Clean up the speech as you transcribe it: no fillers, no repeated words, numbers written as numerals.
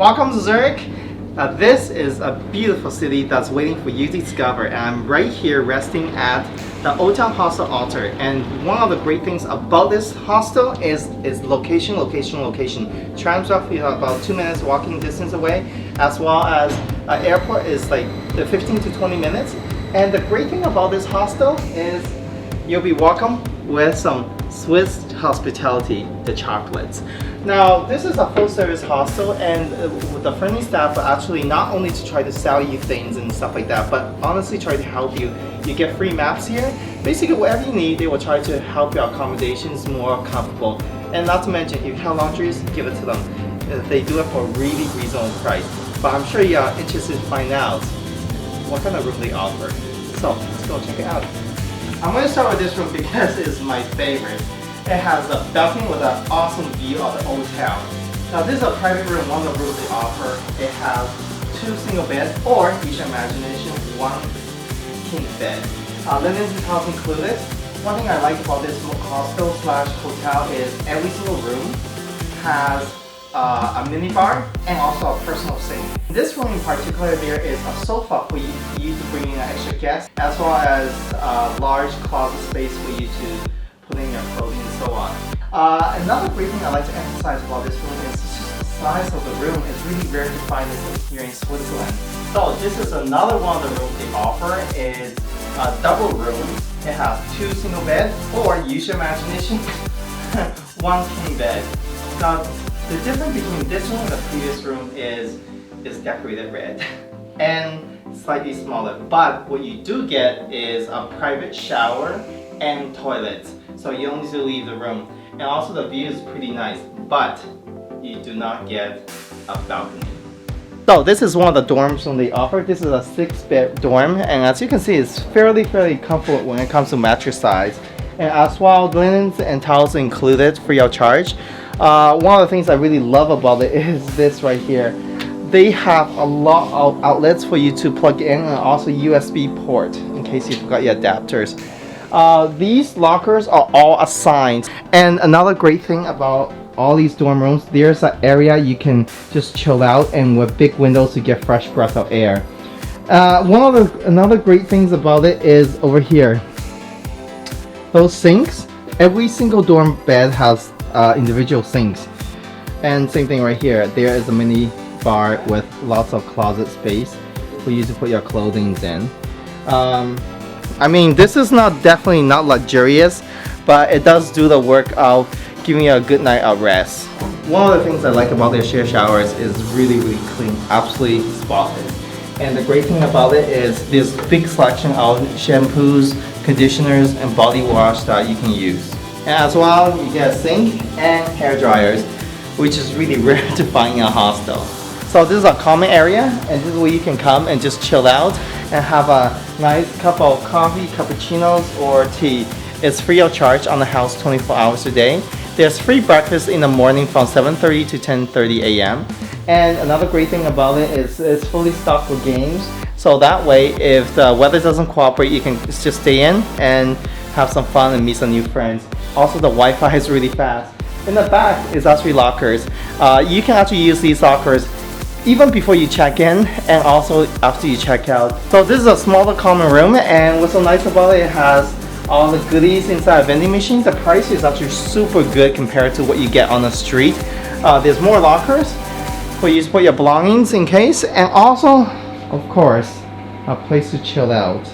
Welcome to Zurich. This is a beautiful city that's waiting for you to discover, and I'm right here resting at the Town Hostel Otter. And one of the great things about this hostel is location. Trams roughly about 2 minutes walking distance away, as well as airport is like 15 to 20 minutes. And the great thing about this hostel is you'll be welcomed with some Swiss hospitality, the chocolates. Now, this is a full-service hostel, and with the friendly staff are actually not only to try to sell you things and stuff like that, but honestly try to help you. You get free maps here. Basically, whatever you need, they will try to help your accommodations more comfortable. And not to mention, if you have laundries, give it to them. They do it for a really reasonable price. But I'm sure you are interested to find out what kind of room they offer. So, let's go check it out. I'm going to start with this room because it's my favorite. It has a balcony with an awesome view of the old town. Now this is a private room, one of the rooms they offer. It has 2 single beds, or use your imagination, 1 king bed. Linens and towels included. One thing I like about this hostel slash hotel is every single room has a mini bar and also a personal sink. In this room in particular, there is a sofa for you to bring in an extra guest, as well as a large closet space for you to put in your clothing and so on. Another great thing I like to emphasize about this room is just the size of the room. It's really rare to find this here in Switzerland. So this is another one of the rooms they offer. Is a double room. It has 2 single beds, or use your imagination, 1 king bed. Now the difference between this room and the previous room is decorated red and slightly smaller. But what you do get is a private shower and toilet. So you don't need to leave the room. And also the view is pretty nice, but you do not get a balcony. So this is one of the dorms room they offer. This is a 6-bed dorm, and as you can see, it's fairly comfortable when it comes to mattress size. And as well, linens and towels included free of charge. One of the things I really love about it is this right here. They have a lot of outlets for you to plug in, and also USB port in case you forgot your adapters. These lockers are all assigned, and another great thing about all these dorm rooms, there's an area you can just chill out, and with big windows to get fresh breath of air. Another great things about it is over here, those sinks. Every single dorm bed has individual sinks, and same thing right here. There is a mini bar with lots of closet space for you to put your clothing in. I mean, this is definitely not luxurious, but it does do the work of giving you a good night of rest. One of the things I like about their shared showers is really clean, absolutely spotless. And the great thing about it is this big selection of shampoos, conditioners, and body wash that you can use. And as well, you get a sink and hair dryers, which is really rare to find in a hostel. So this is a common area, and this is where you can come and just chill out and have a nice cup of coffee, cappuccinos, or tea. It's free of charge on the house 24 hours a day. There's free breakfast in the morning from 7:30 to 10:30 a.m. And another great thing about it is it's fully stocked with games. So that way, if the weather doesn't cooperate, you can just stay in and have some fun and meet some new friends. Also, the Wi-Fi is really fast. In the back is actually lockers. You can actually use these lockers even before you check in and also after you check out. So this is a smaller common room, and what's so nice about it has all the goodies inside a vending machine. The price is actually super good compared to what you get on the street. There's more lockers for you to put your belongings in case, and also, of course, a place to chill out.